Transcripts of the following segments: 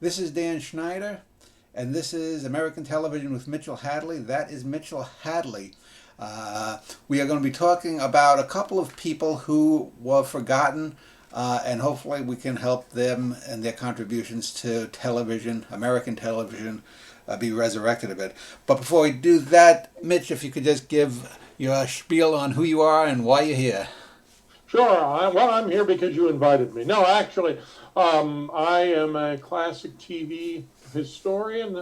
This is Dan Schneider, and this is American Television with Mitchell Hadley. That is Mitchell Hadley. We are going to be talking about a couple of people who were forgotten, and hopefully we can help them and their contributions to television, American television, be resurrected a bit. But before we do that, Mitch, if you could just give your spiel on who you are and why you're here. Sure. Well, I'm here because you invited me. No, actually, I am a classic TV historian,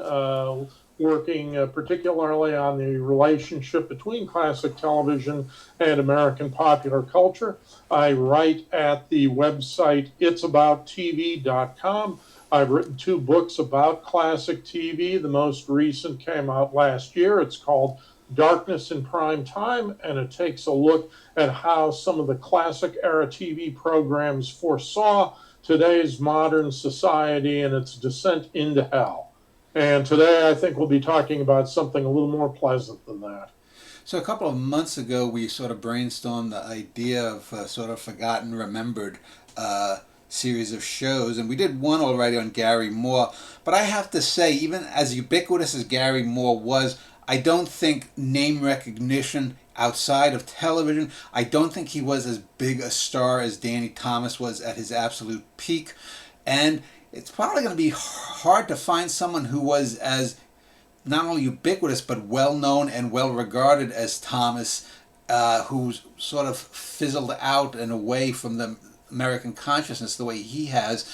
working particularly on the relationship between classic television and American popular culture. I write at the website itsabouttv.com. I've written two books about classic TV. The most recent came out last year. It's called Darkness in Prime Time, and it takes a look at how some of the classic era TV programs foresaw today's modern society and its descent into hell. And today I think we'll be talking about something a little more pleasant than that. So a couple of months ago, we sort of brainstormed the idea of sort of forgotten, remembered series of shows, and we did one already on Gary Moore. But I have to say, even as ubiquitous as Gary Moore was, I don't think name recognition outside of television, I don't think he was as big a star as Danny Thomas was at his absolute peak. And it's probably going to be hard to find someone who was as not only ubiquitous but well known and well regarded as Thomas, who's sort of fizzled out and away from the American consciousness the way he has.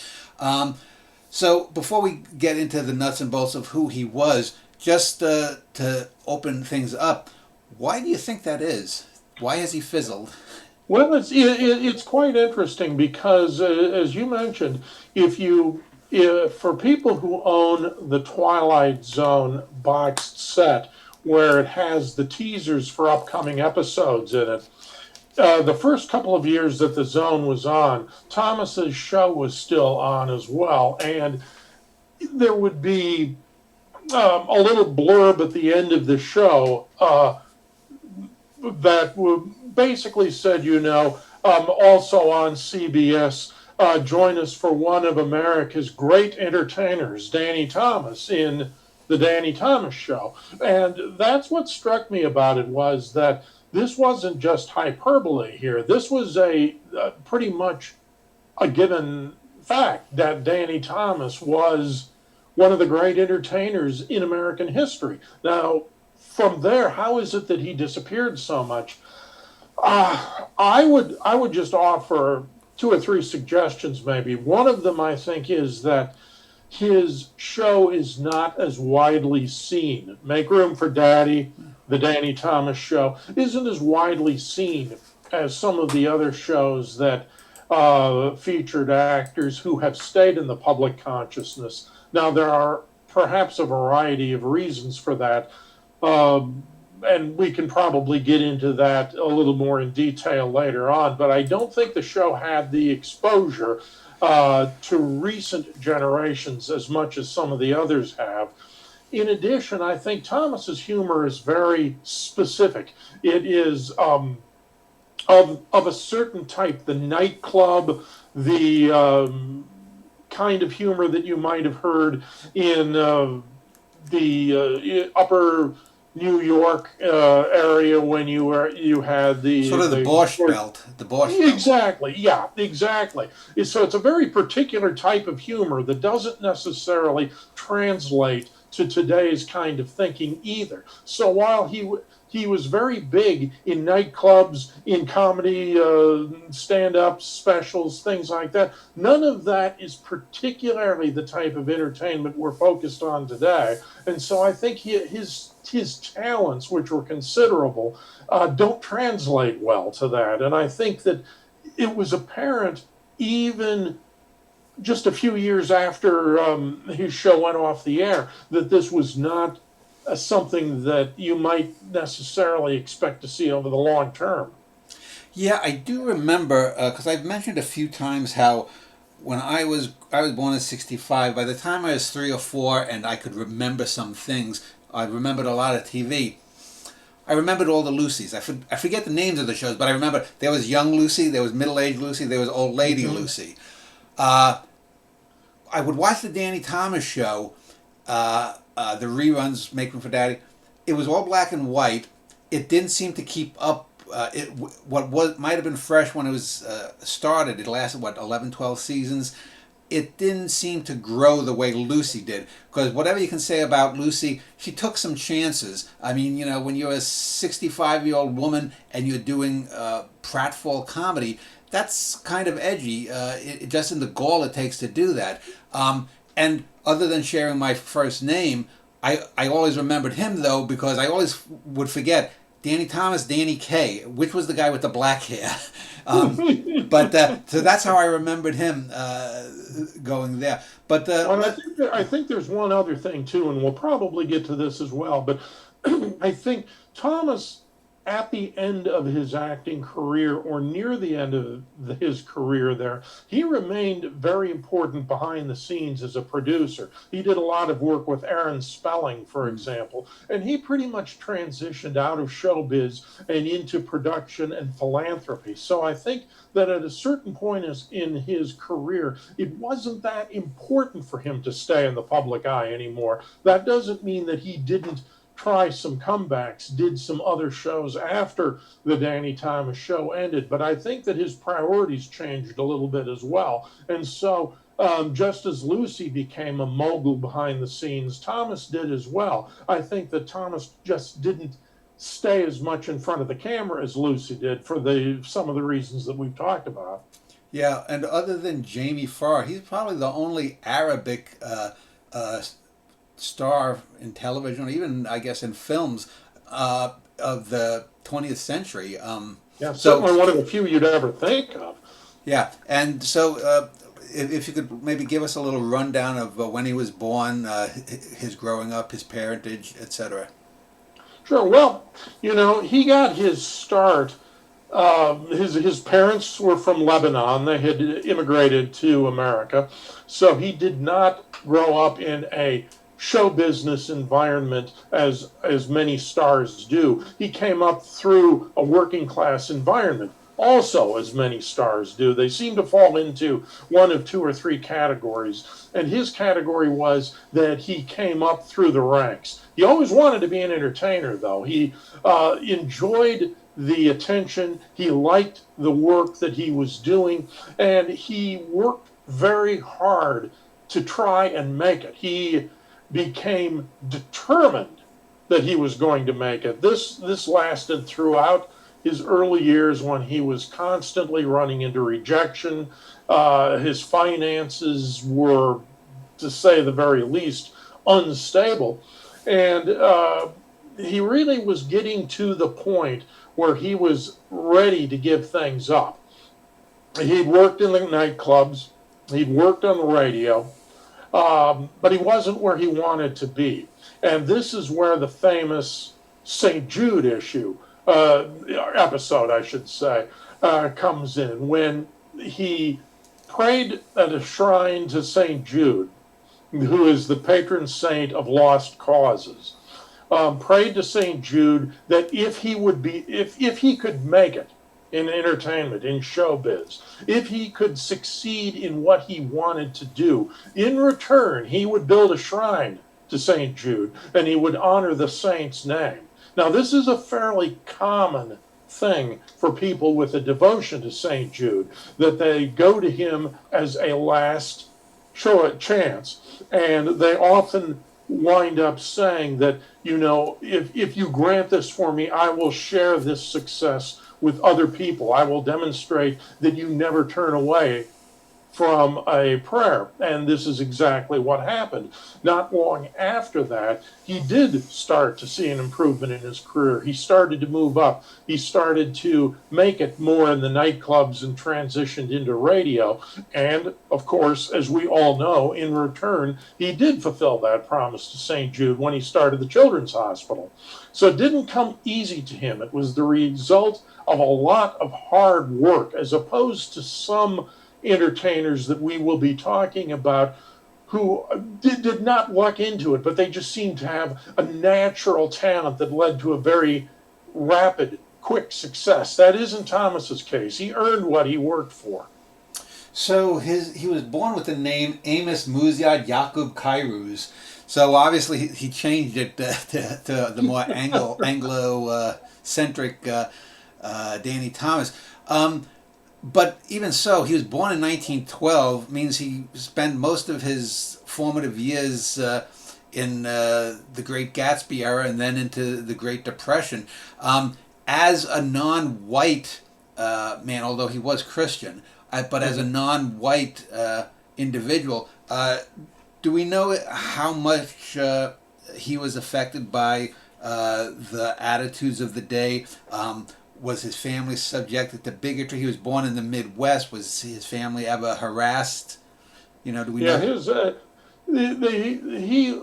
So before we get into the nuts and bolts of who he was, just to open things up, why do you think that is? Why has he fizzled? Well, it's quite interesting because, as you mentioned, if for people who own the Twilight Zone boxed set, where it has the teasers for upcoming episodes in it, the first couple of years that the Zone was on, Thomas's show was still on as well, and there would be a little blurb at the end of the show that basically said, also on CBS, join us for one of America's great entertainers, Danny Thomas, in the Danny Thomas Show. And that's what struck me about it, was that this wasn't just hyperbole here. This was a pretty much a given fact that Danny Thomas was one of the great entertainers in American history. Now, from there, how is it that he disappeared so much? I would just offer two or three suggestions, maybe. One of them, I think, is that his show is not as widely seen. Make Room for Daddy, the Danny Thomas Show, isn't as widely seen as some of the other shows that featured actors who have stayed in the public consciousness. Now, there are perhaps a variety of reasons for that, and we can probably get into that a little more in detail later on, but I don't think the show had the exposure to recent generations as much as some of the others have. In addition, I think Thomas's humor is very specific. It is of a certain type, the nightclub, the kind of humor that you might have heard in the upper New York area when you had the sort of the Borscht Belt. The Borscht Belt. Exactly. Yeah, exactly. So it's a very particular type of humor that doesn't necessarily translate to today's kind of thinking either. So while he was very big in nightclubs, in comedy, stand-up specials, things like that, none of that is particularly the type of entertainment we're focused on today. And so I think his talents, which were considerable, don't translate well to that. And I think that it was apparent even just a few years after his show went off the air that this was not something that you might necessarily expect to see over the long term. Yeah, I do remember, because I've mentioned a few times how when I was born in '65, by the time I was 3 or 4 and I could remember some things, I remembered a lot of TV. I remembered all the Lucys. I forget the names of the shows, but I remember there was young Lucy, there was middle-aged Lucy, there was old lady Lucy. I would watch the Danny Thomas show, the reruns, Make Room for Daddy. It was all black and white. It didn't seem to keep up. What was might have been fresh when it was started. It lasted what 11, 12 seasons. It didn't seem to grow the way Lucy did. Because whatever you can say about Lucy, she took some chances. I mean, when you're a 65-year-old woman and you're doing pratfall comedy, that's kind of edgy, just in the gall it takes to do that. And other than sharing my first name, I always remembered him, though, because I always would forget Danny Thomas, Danny Kaye, which was the guy with the black hair. So that's how I remembered him going there. But I think there's one other thing, too, and we'll probably get to this as well. But I think Thomas, at the end of his acting career, or near the end of his career there, he remained very important behind the scenes as a producer. He did a lot of work with Aaron Spelling, for example, and he pretty much transitioned out of showbiz and into production and philanthropy. So I think that at a certain point in his career, it wasn't that important for him to stay in the public eye anymore. That doesn't mean that he didn't try some comebacks, did some other shows after the Danny Thomas show ended, but I think that his priorities changed a little bit as well. And so just as Lucy became a mogul behind the scenes, Thomas did as well. I think that Thomas just didn't stay as much in front of the camera as Lucy did for some of the reasons that we've talked about. Yeah, and other than Jamie Farr, he's probably the only Arabic star in television, or even I guess in films, of the 20th century. Yeah, certainly one of the few you'd ever think of. Yeah, and so if you could maybe give us a little rundown of when he was born, his growing up, his parentage, etc. Sure. Well, he got his start. His parents were from Lebanon. They had immigrated to America, so he did not grow up in a show business environment as many stars do. He came up through a working class environment, also as many stars do. They seem to fall into one of two or three categories, and his category was that he came up through the ranks. He always wanted to be an entertainer, though. He enjoyed the attention. He liked the work that he was doing, and he worked very hard to try and make it. He became determined that he was going to make it. This lasted throughout his early years, when he was constantly running into rejection. His finances were, to say the very least, unstable. And he really was getting to the point where he was ready to give things up. He'd worked in the nightclubs, he'd worked on the radio, but he wasn't where he wanted to be. And this is where the famous St. Jude episode, I should say, comes in, when he prayed at a shrine to St. Jude, who is the patron saint of lost causes. Prayed to St. Jude that if he could make it in entertainment, in showbiz, if he could succeed in what he wanted to do, in return, he would build a shrine to St. Jude, and he would honor the saint's name. Now, this is a fairly common thing for people with a devotion to St. Jude, that they go to him as a last chance, and they often wind up saying that, if you grant this for me, I will share this success with other people. I will demonstrate that you never turn away from a prayer. And this is exactly what happened. Not long after that, he did start to see an improvement in his career. He started to move up. He started to make it more in the nightclubs and transitioned into radio. And, of course, as we all know, in return, he did fulfill that promise to St. Jude when he started the Children's Hospital. So it didn't come easy to him. It was the result of a lot of hard work, as opposed to some entertainers that we will be talking about who did not luck into it, but they just seemed to have a natural talent that led to a very rapid, quick success. That isn't Thomas's case. He earned what he worked for. So he was born with the name Amos Muziad Yakub Kairuz. So obviously he changed it to the more Anglo centric Danny Thomas. But even so, he was born in 1912, means he spent most of his formative years in the Great Gatsby era and then into the Great Depression. As a non-white man, although he was Christian, but as a non-white individual, do we know how much he was affected by the attitudes of the day? Was his family subjected to bigotry? He was born in the Midwest. Was his family ever harassed? Do we know? His he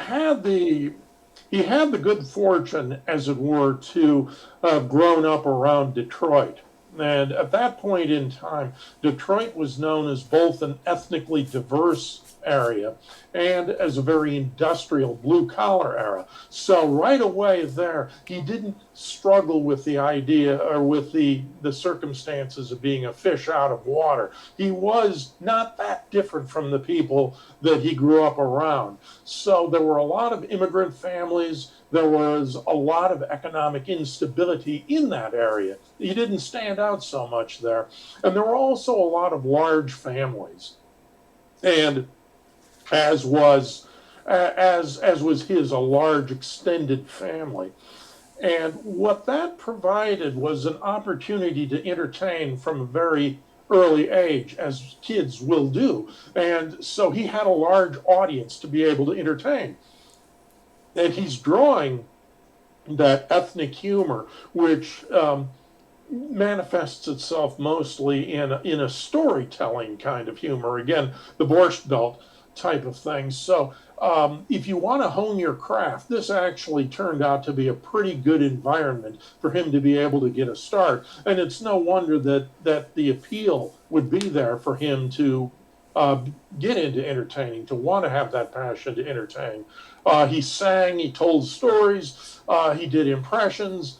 had the good fortune, as it were, to have grown up around Detroit. And at that point in time, Detroit was known as both an ethnically diverse area and as a very industrial blue-collar area. So right away there, he didn't struggle with the idea or with the circumstances of being a fish out of water. He was not that different from the people that he grew up around. So there were a lot of immigrant families. There was a lot of economic instability in that area. He didn't stand out so much there. And there were also a lot of large families. And as was his, a large extended family. And what that provided was an opportunity to entertain from a very early age, as kids will do. And so he had a large audience to be able to entertain. And he's drawing that ethnic humor, which manifests itself mostly in a storytelling kind of humor. Again, the Borscht Belt type of thing. So if you want to hone your craft, this actually turned out to be a pretty good environment for him to be able to get a start. And it's no wonder that the appeal would be there for him to get into entertaining, to want to have that passion to entertain. He sang, he told stories, he did impressions.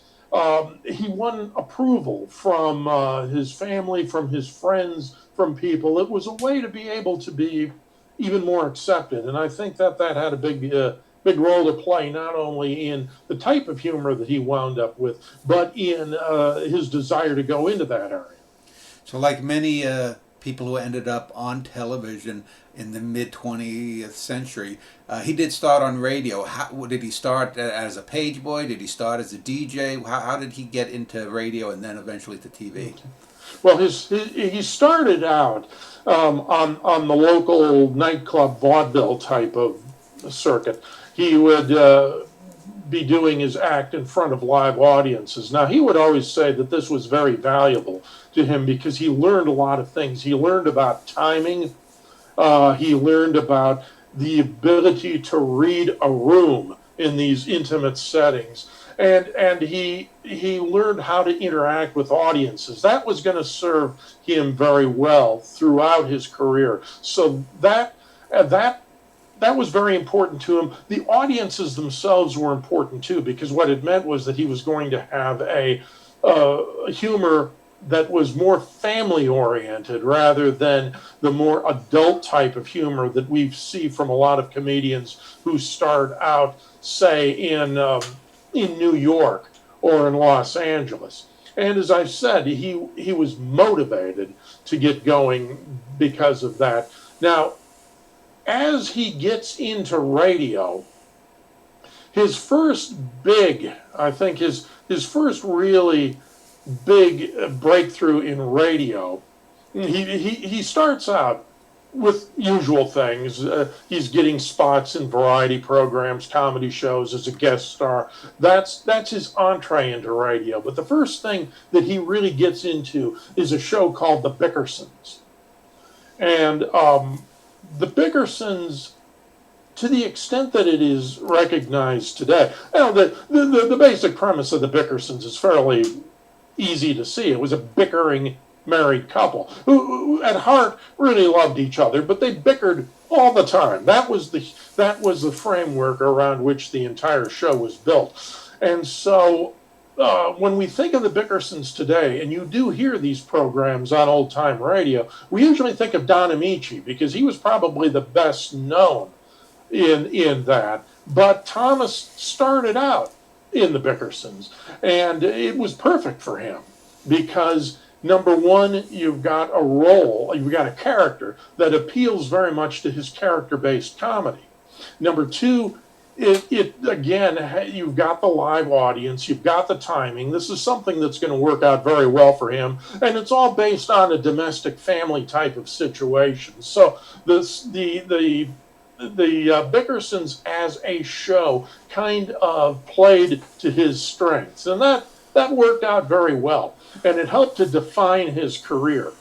He won approval from his family, from his friends, from people. It was a way to be able to be even more accepted. And I think that had a big role to play, not only in the type of humor that he wound up with, but in his desire to go into that area. So like many people who ended up on television in the mid-20th century, he did start on radio. Did he start as a page boy? Did he start as a DJ? How did he get into radio and then eventually to TV? Well, he started out on the local nightclub vaudeville type of circuit. He would be doing his act in front of live audiences. Now, he would always say that this was very valuable to him because he learned a lot of things. He learned about timing. He learned about the ability to read a room in these intimate settings. And he learned how to interact with audiences. That was going to serve him very well throughout his career. So that was very important to him. The audiences themselves were important too, because what it meant was that he was going to have a humor that was more family oriented rather than the more adult type of humor that we see from a lot of comedians who start out, say, in New York or in Los Angeles. And as I said, he was motivated to get going because of that. Now, as he gets into radio, his first big, I think his first really big breakthrough in radio, he starts out with usual things. He's getting spots in variety programs, comedy shows as a guest star. That's his entree into radio. But the first thing that he really gets into is a show called The Bickersons. And The Bickersons, to the extent that it is recognized today, the basic premise of The Bickersons is fairly easy to see. It was a bickering married couple who at heart really loved each other, but they bickered all the time. That was the framework around which the entire show was built. And so when we think of the Bickersons today, and you do hear these programs on old time radio, we usually think of Don Amici because he was probably the best known in that. But Thomas started out in the Bickersons, and it was perfect for him because number one, you've got a role, you've got a character that appeals very much to his character-based comedy. Number two, it again, you've got the live audience, you've got the timing. This is something that's going to work out very well for him, and it's all based on a domestic family type of situation. So the Bickersons as a show kind of played to his strengths, and that worked out very well, and it helped to define his career.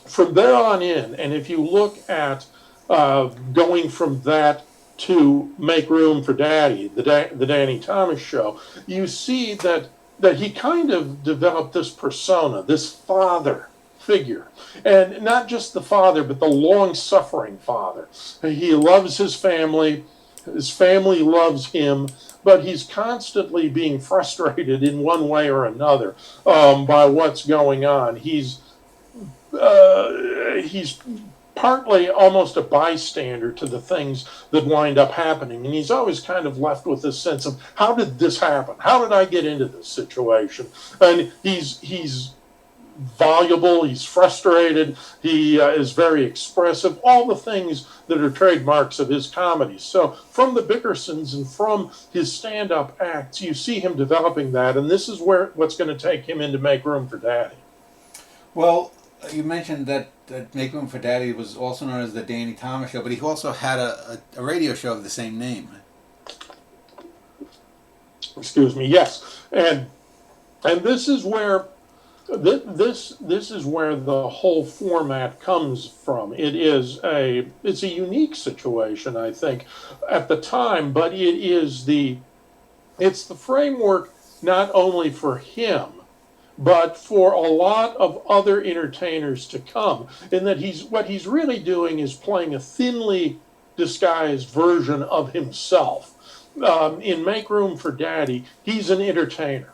From there on in, and if you look at going from that to Make Room for Daddy, the Danny Thomas Show, you see that he kind of developed this persona, this father figure. And not just the father, but the long-suffering father. He loves his family loves him, but he's constantly being frustrated in one way or another by what's going on. He's partly almost a bystander to the things that wind up happening. And he's always kind of left with this sense of, how did this happen? How did I get into this situation? And he's voluble, he's frustrated, he is very expressive, all the things that are trademarks of his comedy. So from the Bickersons and from his stand-up acts, you see him developing that, and this is what's going to take him into Make Room for Daddy. Well, you mentioned that Make Room for Daddy was also known as the Danny Thomas Show, but he also had a radio show of the same name. Excuse me, yes. And this is where this is where the whole format comes from. It's a unique situation, I think, at the time, but it's the framework not only for him, but for a lot of other entertainers to come, in that what he's really doing is playing a thinly disguised version of himself. In Make Room for Daddy, he's an entertainer,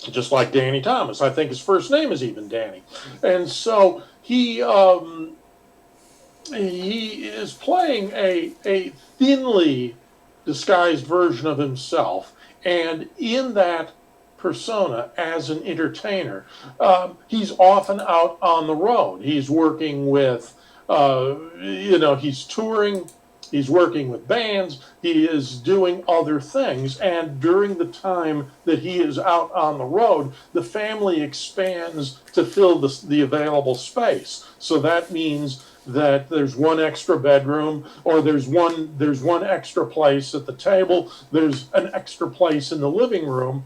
just like Danny Thomas. I think his first name is even Danny. And so he is playing a thinly disguised version of himself, and in that persona as an entertainer, he's often out on the road. He's working with, he's touring, he's working with bands, he is doing other things. And during the time that he is out on the road, the family expands to fill the available space. So that means that there's one extra bedroom, or there's one extra place at the table, there's an extra place in the living room,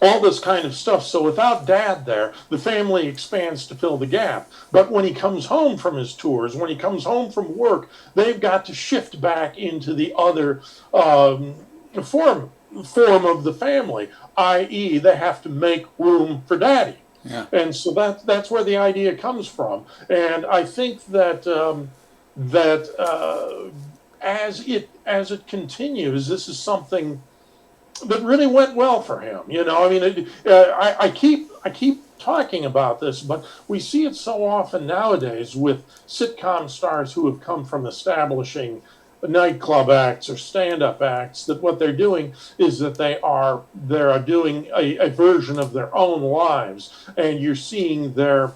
all this kind of stuff. So without Dad there, the family expands to fill the gap. But when he comes home from his tours, when he comes home from work, they've got to shift back into the other form of the family, i.e. they have to make room for Daddy. Yeah. And so that's where the idea comes from. And I think that as it continues, this is something that really went well for him. I keep talking about this, but we see it so often nowadays with sitcom stars who have come from establishing nightclub acts or stand-up acts, that what they're doing is that they're doing a version of their own lives, and you're seeing their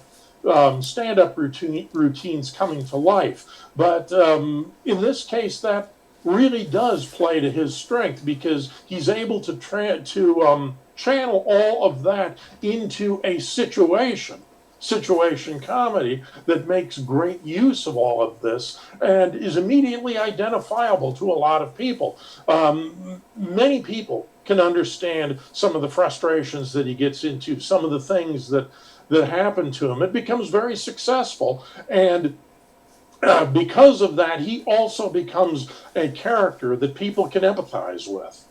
stand-up routines coming to life. But in this case, that really does play to his strength, because he's able to channel all of that into a situation comedy that makes great use of all of this and is immediately identifiable to a lot of people. Many people can understand some of the frustrations that he gets into, some of the things that happen to him. It becomes very successful, and because of that, he also becomes a character that people can empathize with.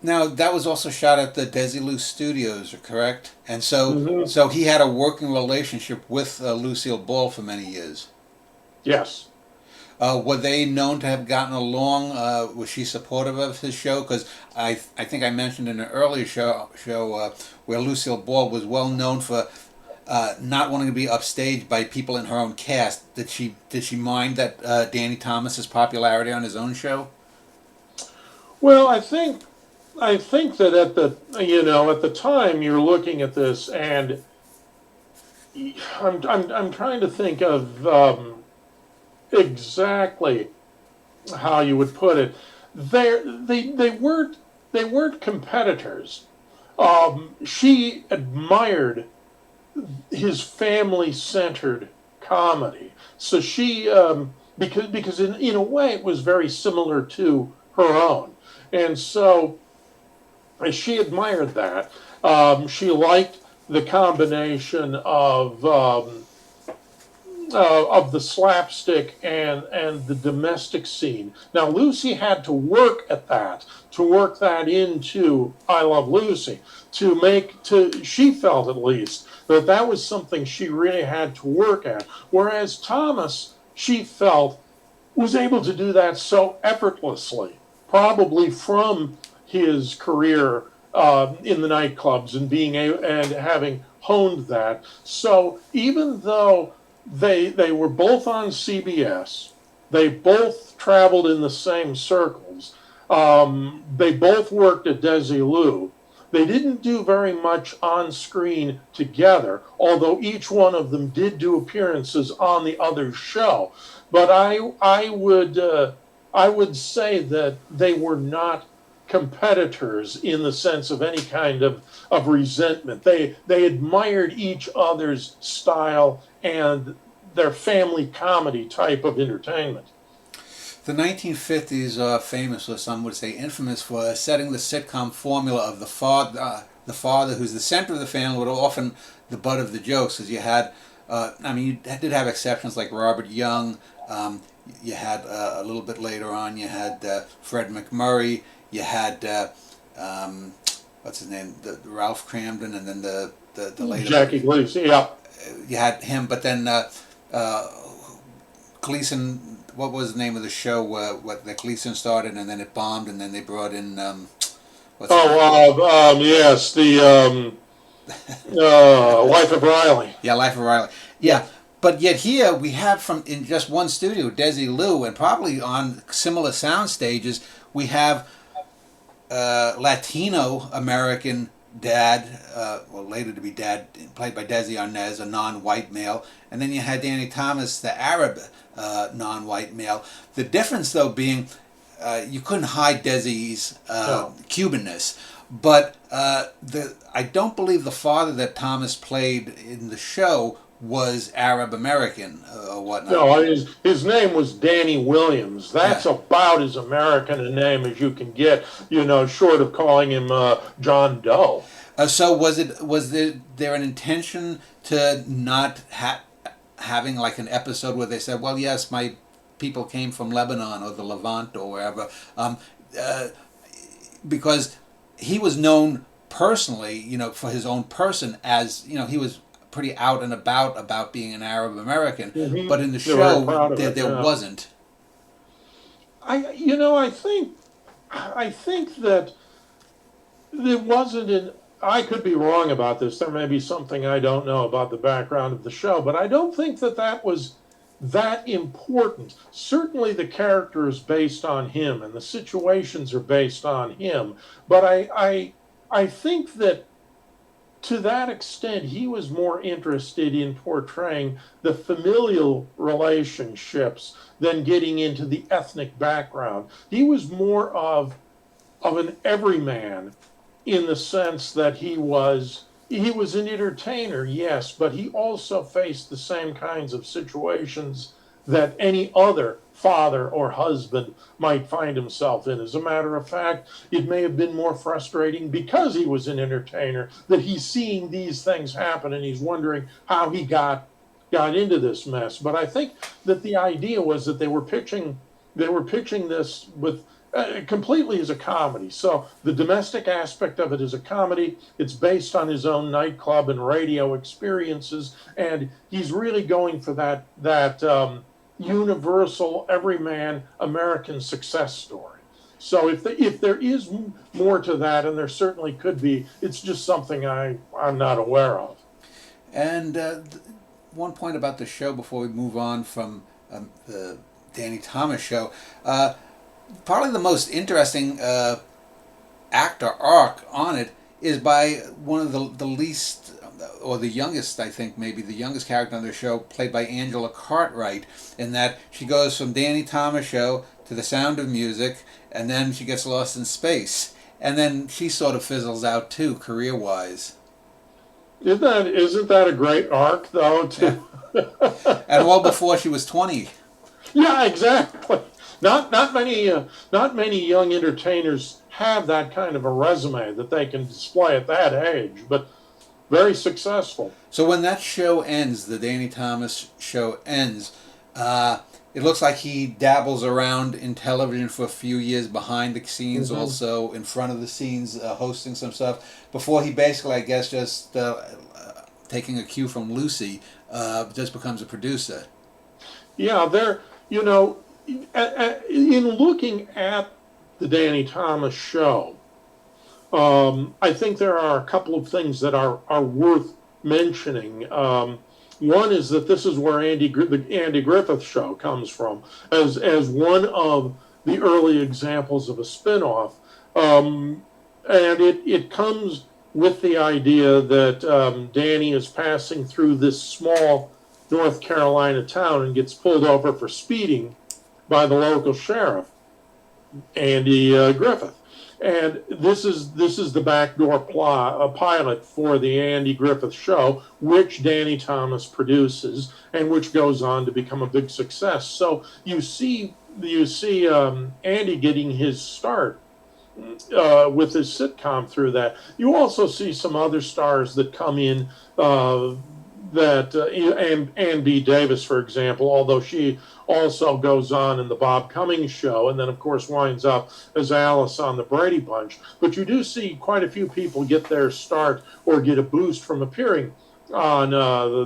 Now, that was also shot at the Desilu Studios, correct? And so he had a working relationship with Lucille Ball for many years. Yes. Were they known to have gotten along? Was she supportive of his show? Because I think I mentioned in an earlier show where Lucille Ball was well known for not wanting to be upstaged by people in her own cast. Did she mind that Danny Thomas's popularity on his own show? Well, I think that at the time you're looking at this, and I'm trying to think of exactly how you would put it. They weren't competitors. She admired his family-centered comedy, so she because in a way it was very similar to her own, and so she admired that. She liked the combination of the slapstick and the domestic scene. Now Lucy had to work at that, to work that into I Love Lucy, she felt at least that was something she really had to work at. Whereas Thomas, she felt, was able to do that so effortlessly, probably from his career in the nightclubs and having honed that. So even though they were both on CBS, they both traveled in the same circles, they both worked at Desilu. They didn't do very much on screen together, although each one of them did do appearances on the other's show. But I would say that they were not competitors in the sense of any kind of resentment. They admired each other's style and their family comedy type of entertainment. The 1950s are famous, or some would say infamous, for setting the sitcom formula of the father who's the center of the family, but often the butt of the jokes. As you had, you did have exceptions like Robert Young. You had a little bit later on, you had Fred McMurray. You had what's his name, Ralph Cramden, and then the later Jackie Gleason. Yeah. You had him, but then Gleason. What was the name of the show? What the Gleason started, and then it bombed, and then they brought in yes, the Life of Riley. Yeah, Life of Riley. Yeah. But yet here we have from in just one studio, Desilu, and probably on similar sound stages, we have Latino American dad, later to be dad, played by Desi Arnaz, a non-white male, and then you had Danny Thomas, the Arab non-white male. The difference, though, being you couldn't hide Desi's Cubanness, but I don't believe the father that Thomas played in the show was Arab American or whatnot. No, his name was Danny Williams. That's about as American a name as you can get, short of calling him John Doe. So was there an intention to not having like an episode where they said, well, yes, my people came from Lebanon or the Levant or wherever, because he was known personally, for his own person as, he was pretty out and about being an Arab American, but in the show there wasn't. I think that there wasn't I could be wrong about this. There may be something I don't know about the background of the show, but I don't think that was that important. Certainly the character is based on him and the situations are based on him, but I think that to that extent, he was more interested in portraying the familial relationships than getting into the ethnic background. He was more of an everyman in the sense that he was an entertainer, yes, but he also faced the same kinds of situations that any other father or husband might find himself in. As a matter of fact, it may have been more frustrating because he was an entertainer that he's seeing these things happen and he's wondering how he got into this mess. But I think that the idea was that they were pitching this with completely as a comedy. So the domestic aspect of it is a comedy. It's based on his own nightclub and radio experiences, and he's really going for that universal, everyman American success story. So if there is more to that, and there certainly could be, it's just something I'm not aware of. And one point about the show before we move on from the Danny Thomas show, probably the most interesting actor arc on it is by one of the least, or the youngest, I think maybe the youngest character on the show, played by Angela Cartwright, in that she goes from Danny Thomas show to The Sound of Music, and then she gets lost in space, and then she sort of fizzles out too, career wise. Isn't that a great arc though? Yeah. And well before she was 20. Yeah, exactly. Not many young entertainers have that kind of a resume that they can display at that age, but very successful. So when that show ends, the Danny Thomas show ends, it looks like he dabbles around in television for a few years behind the scenes, also in front of the scenes, hosting some stuff, before he basically, I guess, just taking a cue from Lucy, just becomes a producer. Yeah, in looking at the Danny Thomas show, I think there are a couple of things that are worth mentioning. One is that this is where the Andy Griffith Show comes from, as one of the early examples of a spinoff, and it comes with the idea that Danny is passing through this small North Carolina town and gets pulled over for speeding by the local sheriff, Andy Griffith. And this is the backdoor pilot for the Andy Griffith Show, which Danny Thomas produces, and which goes on to become a big success. So you see Andy getting his start with his sitcom through that. You also see some other stars that come in. Ann B. Davis, for example, although she also goes on in the Bob Cummings Show, and then, of course, winds up as Alice on the Brady Bunch. But you do see quite a few people get their start or get a boost from appearing on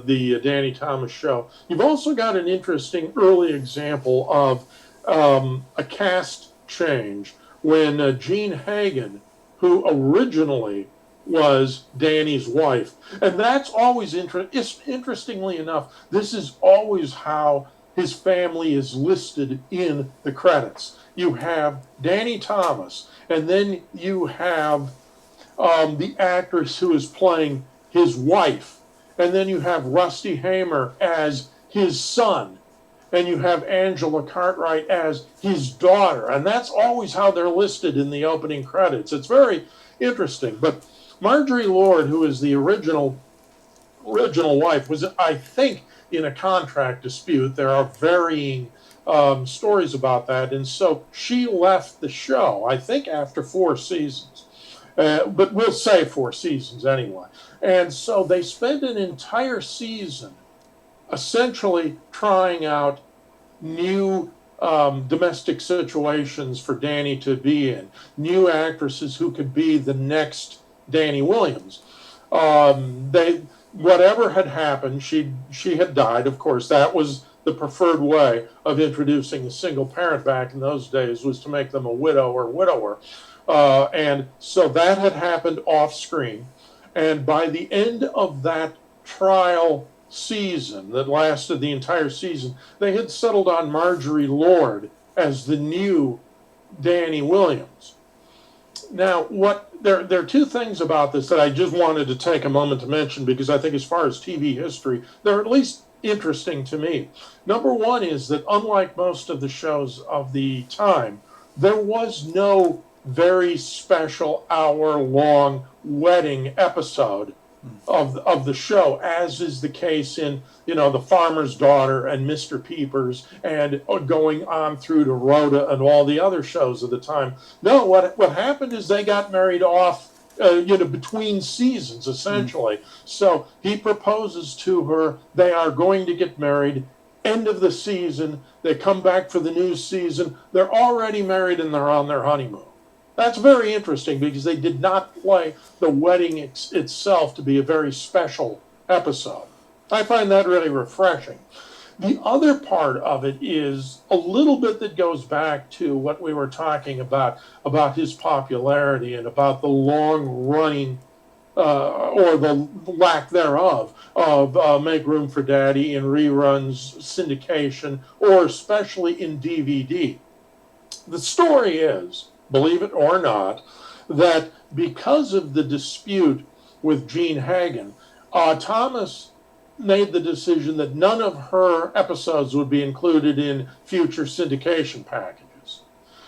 the Danny Thomas Show. You've also got an interesting early example of a cast change when Jean Hagen, who originally was Danny's wife. And that's always interestingly enough, this is always how his family is listed in the credits. You have Danny Thomas, and then you have the actress who is playing his wife, and then you have Rusty Hamer as his son, and you have Angela Cartwright as his daughter, and that's always how they're listed in the opening credits. It's very interesting. But Marjorie Lord, who is the original wife, was, I think, in a contract dispute. There are varying stories about that, and so she left the show, I think, after 4 seasons. But we'll say 4 seasons anyway. And so they spent an entire season essentially trying out new domestic situations for Danny to be in, new actresses who could be the next Danny Williams. Whatever had happened, she had died. Of course, that was the preferred way of introducing a single parent back in those days, was to make them a widow or widower. And so that had happened off screen. And by the end of that trial season that lasted the entire season, they had settled on Marjorie Lord as the new Danny Williams. Now, there are 2 things about this that I just wanted to take a moment to mention, because I think as far as TV history, they're at least interesting to me. Number one is that unlike most of the shows of the time, there was no very special hour-long wedding episode of the show, as is the case in, The Farmer's Daughter and Mr. Peepers, and going on through to Rhoda and all the other shows of the time. No, what happened is they got married off, between seasons, essentially. So he proposes to her, they are going to get married, end of the season, they come back for the new season, they're already married and they're on their honeymoon. That's very interesting, because they did not play the wedding itself to be a very special episode. I find that really refreshing. The other part of it is a little bit that goes back to what we were talking about his popularity and about the long running or the lack thereof of Make Room for Daddy in reruns, syndication, or especially in DVD. The story is, believe it or not, that because of the dispute with Gene Hagen, Thomas made the decision that none of her episodes would be included in future syndication packages.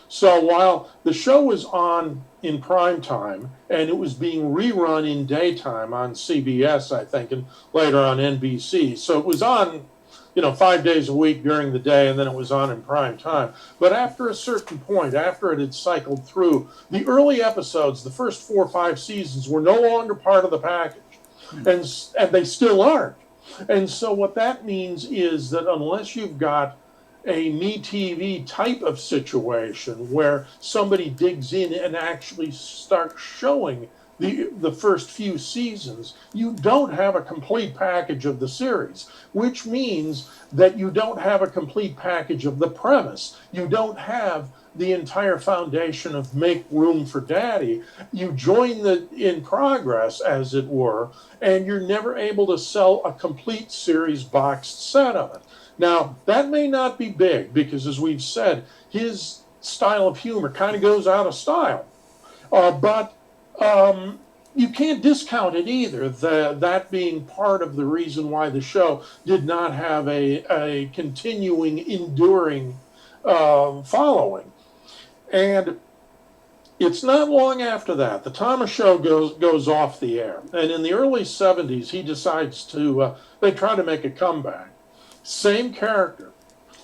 So while the show was on in prime time and it was being rerun in daytime on CBS, I think, and later on NBC, so it was on 5 days a week during the day, and then it was on in prime time. But after a certain point, after it had cycled through, the early episodes, the first 4 or 5 seasons, were no longer part of the package. And they still aren't. And so what that means is that unless you've got a MeTV type of situation where somebody digs in and actually starts showing the first few seasons, you don't have a complete package of the series, which means that you don't have a complete package of the premise. You don't have the entire foundation of Make Room for Daddy. You join the in progress, as it were, and you're never able to sell a complete series boxed set of it. Now, that may not be big because, as we've said, his style of humor kind of goes out of style. But you can't discount it either, that being part of the reason why the show did not have a continuing, enduring following. And it's not long after that. The Thomas Show goes off the air. And in the early 70s, he decides they try to make a comeback. Same character,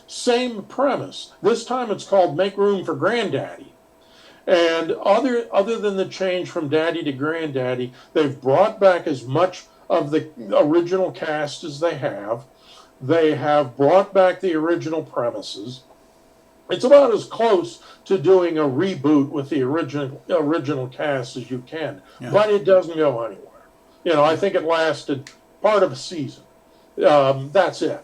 same premise. This time it's called Make Room for Granddaddy. And other than the change from Daddy to Granddaddy, they've brought back as much of the original cast as they have. They have brought back the original premises. It's about as close to doing a reboot with the original cast as you can, but it doesn't go anywhere. I think it lasted part of a season. That's it.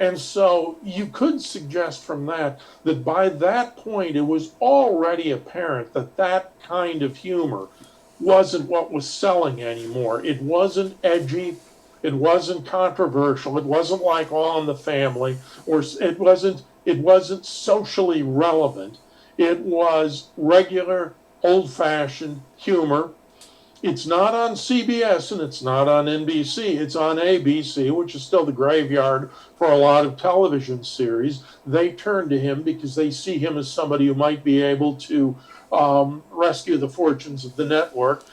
And so you could suggest from that by that point it was already apparent that kind of humor wasn't what was selling anymore. It wasn't edgy. It wasn't controversial. It wasn't like All in the Family, or it wasn't socially relevant. It was regular, old-fashioned humor. It's not on CBS and it's not on NBC. It's on ABC, which is still the graveyard for a lot of television series. They turn to him because they see him as somebody who might be able to rescue the fortunes of the network.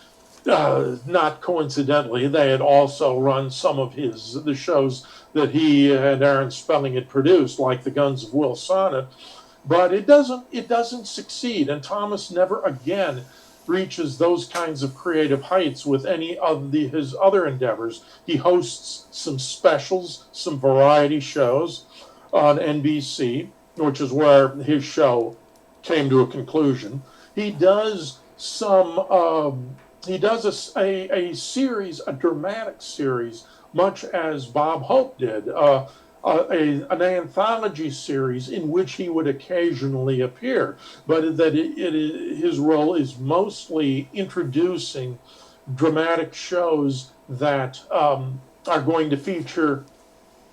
Not coincidentally, they had also run some of the shows that he and Aaron Spelling had produced, like The Guns of Will Sonnet. But it doesn't succeed, and Thomas never again reaches those kinds of creative heights with any of his other endeavors. He hosts some specials, some variety shows on NBC, which is where his show came to a conclusion. He does a series, a dramatic series, much as Bob Hope did, an anthology series in which he would occasionally appear, but his role is mostly introducing dramatic shows that are going to feature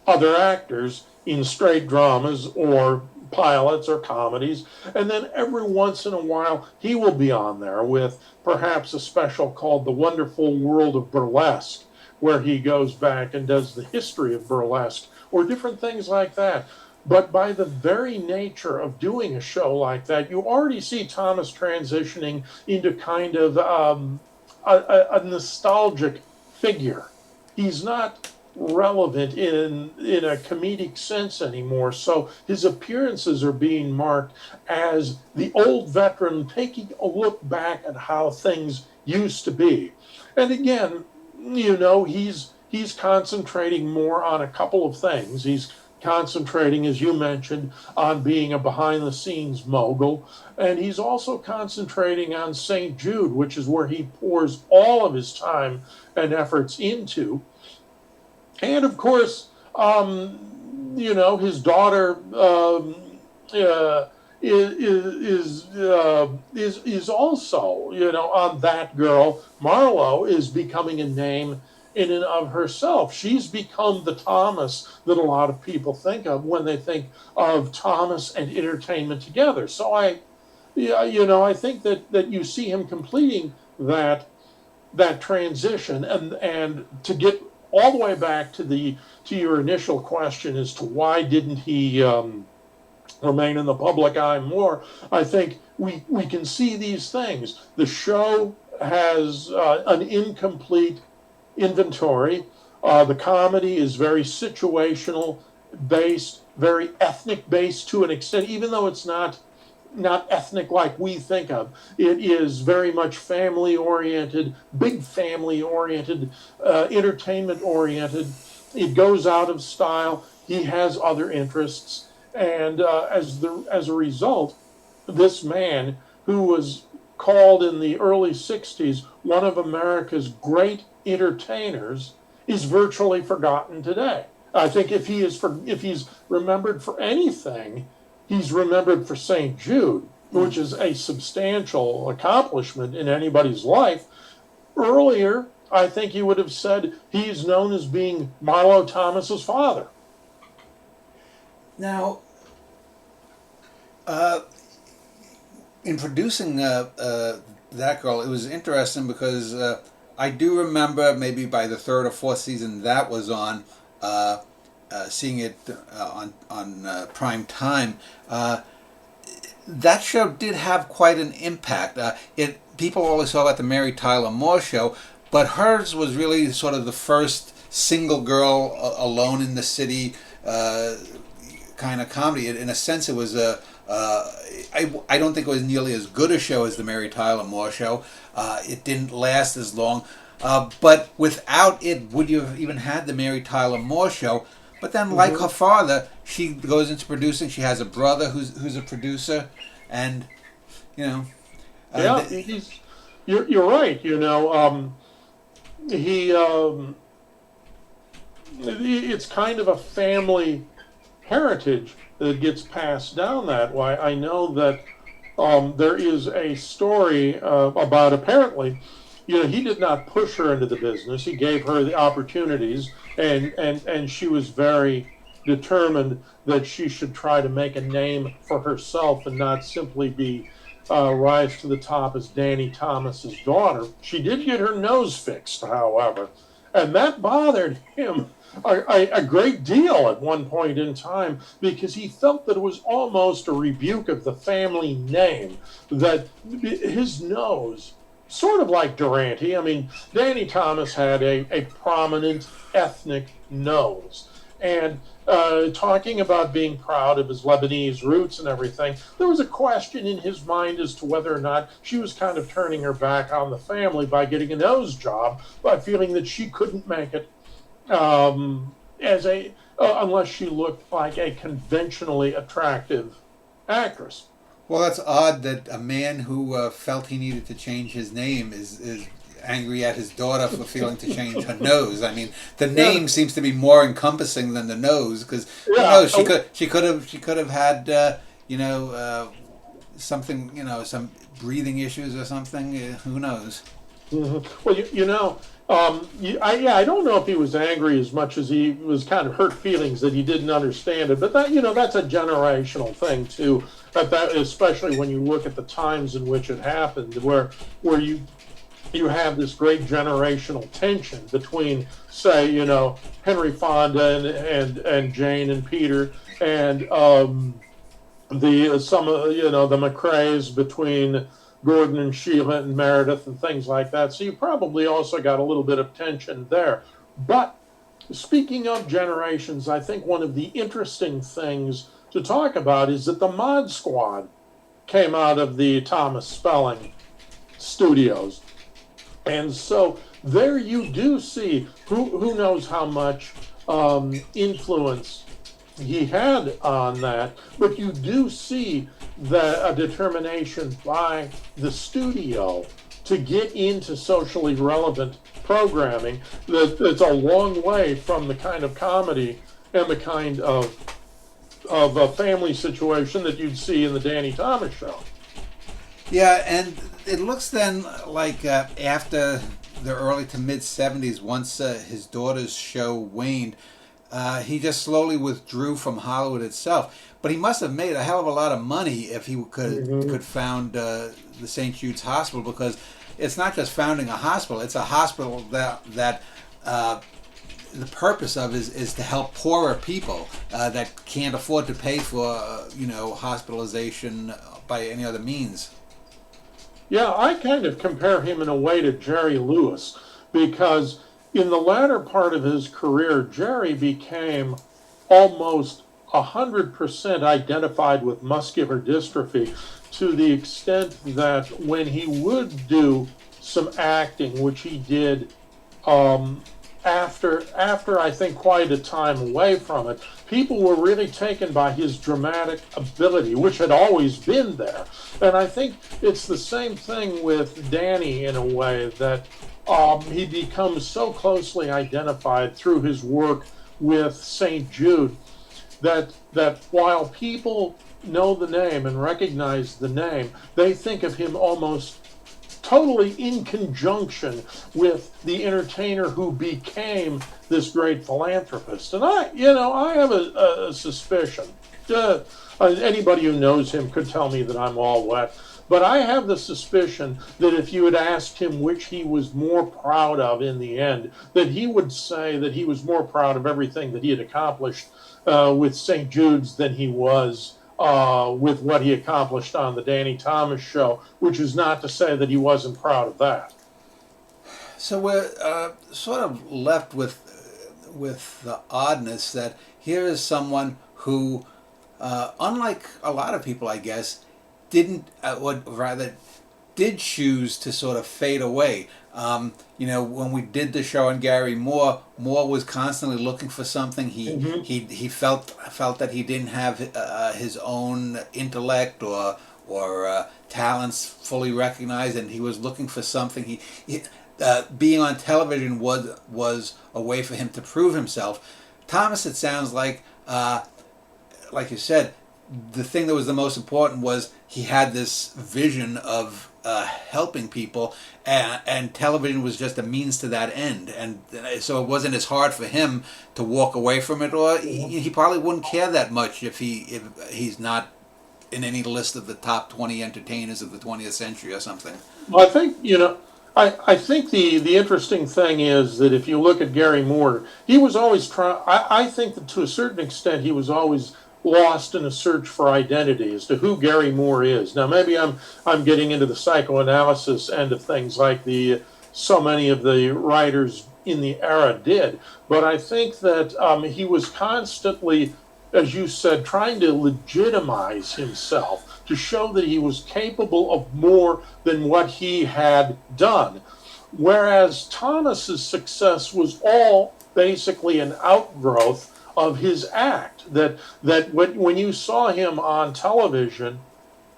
other actors in straight dramas or pilots or comedies, and then every once in a while he will be on there with perhaps a special called The Wonderful World of Burlesque, where he goes back and does the history of burlesque or different things like that. But by the very nature of doing a show like that, you already see Thomas transitioning into kind of a nostalgic figure. He's not relevant in a comedic sense anymore, so his appearances are being marked as the old veteran taking a look back at how things used to be. And again, he's concentrating more on a couple of things. He's concentrating, as you mentioned, on being a behind-the-scenes mogul, and he's also concentrating on St. Jude, which is where he pours all of his time and efforts into. And of course, his daughter is also, on That Girl. Marlowe is becoming a name in and of herself. She's become the Thomas that a lot of people think of when they think of Thomas and entertainment together. So I think that you see him completing that transition, and to get all the way back to your initial question as to why didn't he remain in the public eye more. I think we can see these things. The show has an incomplete inventory. The comedy is very situational based, very ethnic based to an extent, even though it's not ethnic like we think of. It is very much family oriented, big family oriented, entertainment oriented. It goes out of style. He has other interests, and as a result, this man, who was called in the early '60s one of America's great entertainers, is virtually forgotten today. I think if he's remembered for anything, he's remembered for St. Jude, which is a substantial accomplishment in anybody's life. Earlier, I think you would have said he's known as being Marlowe Thomas's father. Now, in producing That Girl, it was interesting because I do remember maybe by the third or fourth season that was on, seeing it on prime time. That show did have quite an impact. People always talk about the Mary Tyler Moore Show, but hers was really sort of the first single girl alone in the city kind of comedy. In a sense, it was I don't think it was nearly as good a show as the Mary Tyler Moore Show. It didn't last as long, but without it, would you have even had the Mary Tyler Moore Show? But then, like her father, she goes into producing. She has a brother who's a producer, and you're right. It's kind of a family heritage that gets passed down that way. I know that there is a story about, apparently, he did not push her into the business. He gave her the opportunities, and she was very determined that she should try to make a name for herself and not simply be rise to the top as Danny Thomas's daughter. She did get her nose fixed, however, and that bothered him a great deal at one point in time, because he felt that it was almost a rebuke of the family name, that his nose, sort of like Durante. I mean, Danny Thomas had a prominent ethnic nose, and talking about being proud of his Lebanese roots and everything, there was a question in his mind as to whether or not she was kind of turning her back on the family by getting a nose job, by feeling that she couldn't make it unless she looked like a conventionally attractive actress. Well, that's odd that a man who felt he needed to change his name is angry at his daughter for feeling to change her nose. I mean, the name seems to be more encompassing than the nose, because she could have had something, some breathing issues or something. Who knows? Mm-hmm. Well, I don't know if he was angry as much as he was kind of hurt feelings that he didn't understand it. But that's a generational thing too. That especially when you look at the times in which it happened, where you have this great generational tension between, say, Henry Fonda and Jane and Peter, and the McRaes between Gordon and Sheila and Meredith and things like that. So you probably also got a little bit of tension there. But speaking of generations, I think one of the interesting things to talk about is that the Mod Squad came out of the Thomas Spelling studios. And so there you do see who knows how much influence he had on that, but you do see a determination by the studio to get into socially relevant programming that's a long way from the kind of comedy and the kind of a family situation that you'd see in the Danny Thomas show. Yeah, and it looks then like after the early to mid 70s, once his daughter's show waned, he just slowly withdrew from Hollywood itself. But he must have made a hell of a lot of money if he could found the St. Jude's Hospital, because it's not just founding a hospital; it's a hospital that the purpose of is to help poorer people that can't afford to pay for hospitalization by any other means. Yeah, I kind of compare him in a way to Jerry Lewis, because in the latter part of his career, Jerry became almost 100% identified with muscular dystrophy, to the extent that when he would do some acting, which he did after I think quite a time away from it, people were really taken by his dramatic ability, which had always been there. And I think it's the same thing with Danny in a way, that he becomes so closely identified through his work with St. Jude that while people know the name and recognize the name, they think of him almost totally in conjunction with the entertainer who became this great philanthropist. And I have a suspicion. Anybody who knows him could tell me that I'm all wet. But I have the suspicion that if you had asked him which he was more proud of in the end, that he would say that he was more proud of everything that he had accomplished with St. Jude's than he was with what he accomplished on the Danny Thomas show, which is not to say that he wasn't proud of that. So we're sort of left with the oddness that here is someone who, unlike a lot of people, I guess, didn't, or rather, did choose to sort of fade away. When we did the show on Gary Moore, Moore was constantly looking for something. He felt that he didn't have his own intellect or talents fully recognized, and he was looking for something. Being on television was a way for him to prove himself. Thomas, it sounds like you said, the thing that was the most important was he had this vision of helping people, and television was just a means to that end. And so it wasn't as hard for him to walk away from it, or he probably wouldn't care that much if he's not in any list of the top 20 entertainers of the 20th century or something. Well, I think, I think the interesting thing is that if you look at Gary Moore, he was always trying. I think that to a certain extent he was always lost in a search for identity as to who Gary Moore is. Now, maybe I'm getting into the psychoanalysis end of things, like so many of the writers in the era did, but I think that he was constantly, as you said, trying to legitimize himself, to show that he was capable of more than what he had done. Whereas Thomas's success was all basically an outgrowth of his act. That when you saw him on television,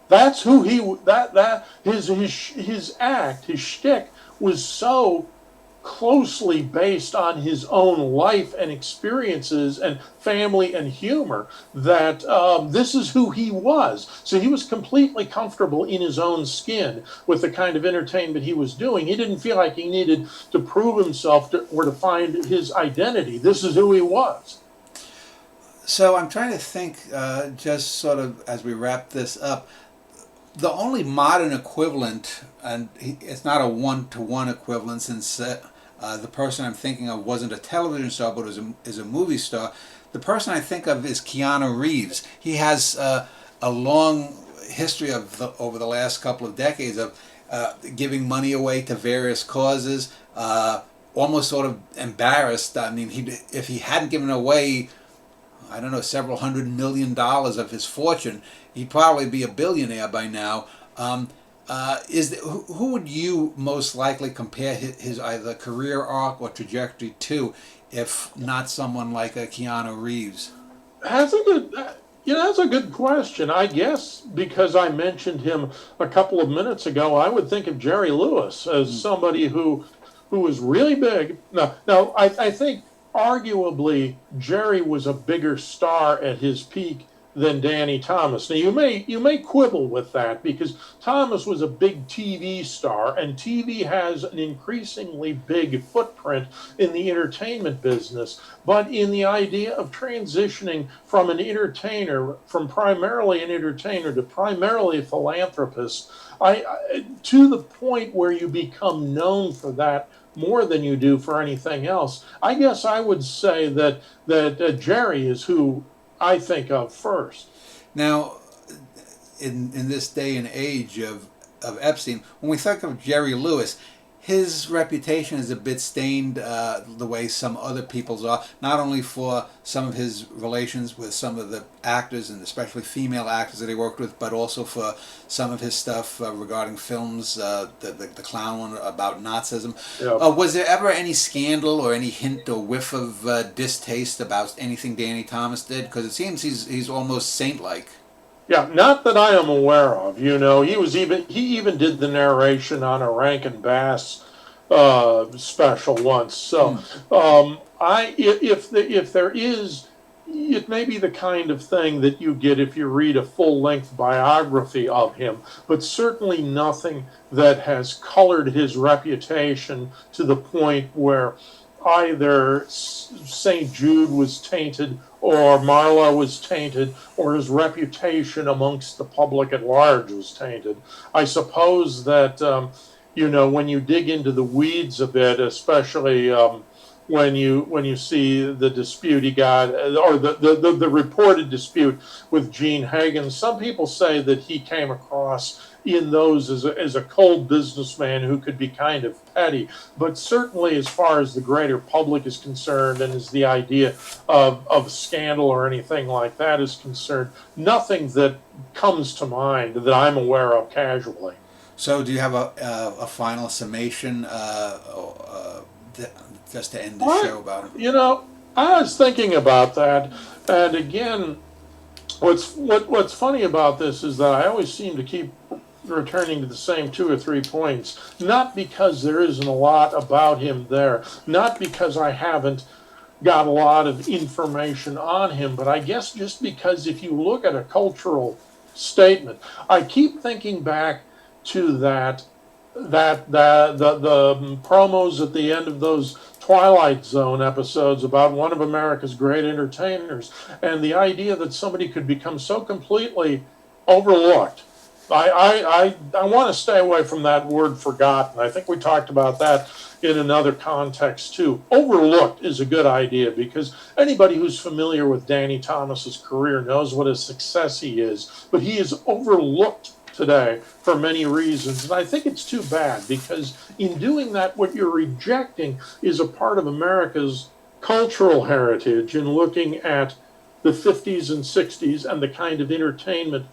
that's who his act, his shtick was so closely based on his own life and experiences and family and humor, that this is who he was. So he was completely comfortable in his own skin with the kind of entertainment he was doing. He didn't feel like he needed to prove himself or to find his identity. This is who he was. So I'm trying to think, just sort of as we wrap this up, the only modern equivalent, and it's not a one-to-one equivalent, since the person I'm thinking of wasn't a television star but is a movie star. The person I think of is Keanu Reeves. He has a long history over the last couple of decades of giving money away to various causes, almost sort of embarrassed. I mean, if he hadn't given away, I don't know, several $100 million of his fortune, he'd probably be a billionaire by now. Who would you most likely compare his either career arc or trajectory to, if not someone like a Keanu Reeves? That's a good question. I guess because I mentioned him a couple of minutes ago, I would think of Jerry Lewis as somebody who was really big. Now I think arguably Jerry was a bigger star at his peak than Danny Thomas. Now you may quibble with that because Thomas was a big TV star, and TV has an increasingly big footprint in the entertainment business. But in the idea of transitioning from an entertainer, from primarily an entertainer to primarily a philanthropist, to the point where you become known for that more than you do for anything else. I guess I would say that Jerry is who I think of first. Now, in this day and age of Epstein, when we think of Jerry Lewis, his reputation is a bit stained the way some other people's are, not only for some of his relations with some of the actors, and especially female actors that he worked with, but also for some of his stuff regarding films, the clown one about Nazism. Yeah. Was there ever any scandal or any hint or whiff of distaste about anything Danny Thomas did? Because it seems he's almost saint-like. Yeah, not that I am aware of. You know, he even did the narration on a Rankin Bass special once. So, if there is, it may be the kind of thing that you get if you read a full-length biography of him, but certainly nothing that has colored his reputation to the point where either St. Jude was tainted or Marlowe was tainted, or his reputation amongst the public at large was tainted. I suppose that, when you dig into the weeds a bit, especially when you see the dispute he got, or the reported dispute with Gene Hagen, some people say that he came across in those as a cold businessman who could be kind of petty. But certainly as far as the greater public is concerned, and as the idea of scandal or anything like that is concerned, nothing that comes to mind that I'm aware of casually. So do you have a final summation just to end the show about him? You know, I was thinking about that, and again, what's funny about this is that I always seem to keep returning to the same 2 or 3 points, not because there isn't a lot about him there, not because I haven't got a lot of information on him, but I guess just because if you look at a cultural statement, I keep thinking back to the promos at the end of those Twilight Zone episodes about one of America's great entertainers, and the idea that somebody could become so completely overlooked. I want to stay away from that word forgotten. I think we talked about that in another context too. Overlooked is a good idea, because anybody who's familiar with Danny Thomas's career knows what a success he is, but he is overlooked today for many reasons, and I think it's too bad, because in doing that, what you're rejecting is a part of America's cultural heritage in looking at the 50s and 60s and the kind of entertainment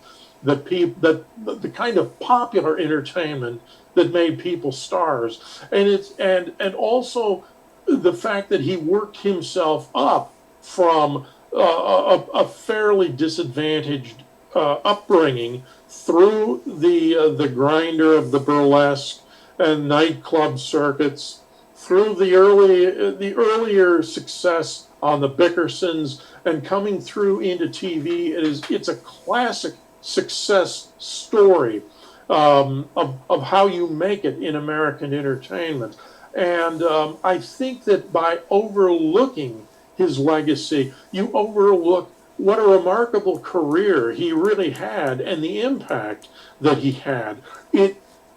the kind of popular entertainment that made people stars, and also the fact that he worked himself up from a fairly disadvantaged upbringing through the grinder of the burlesque and nightclub circuits, through the earlier success on the Bickersons, and coming through into TV. It's a classic success story of how you make it in American entertainment. And I think that by overlooking his legacy, you overlook what a remarkable career he really had and the impact that he had.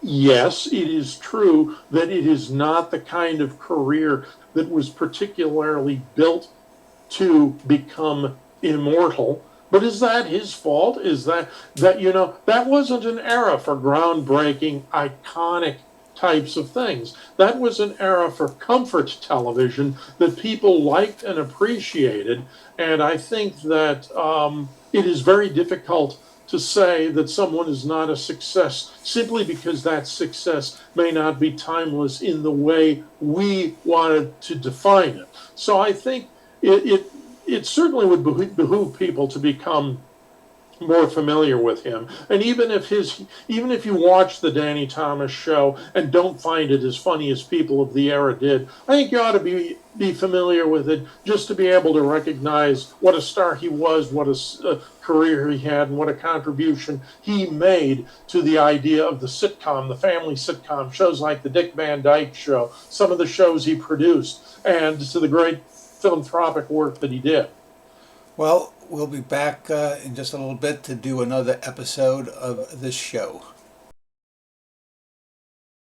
Yes, it is true that it is not the kind of career that was particularly built to become immortal. But is that his fault? Is that that wasn't an era for groundbreaking, iconic types of things. That was an era for comfort television that people liked and appreciated. And I think that it is very difficult to say that someone is not a success simply because that success may not be timeless in the way we wanted to define it. So I think it certainly would behoove people to become more familiar with him. And even if you watch the Danny Thomas show and don't find it as funny as people of the era did, I think you ought to be familiar with it just to be able to recognize what a star he was, what a career he had, and what a contribution he made to the idea of the sitcom, the family sitcom, shows like the Dick Van Dyke Show, some of the shows he produced, and to the great philanthropic work that he did. Well, we'll be back in just a little bit to do another episode of this show.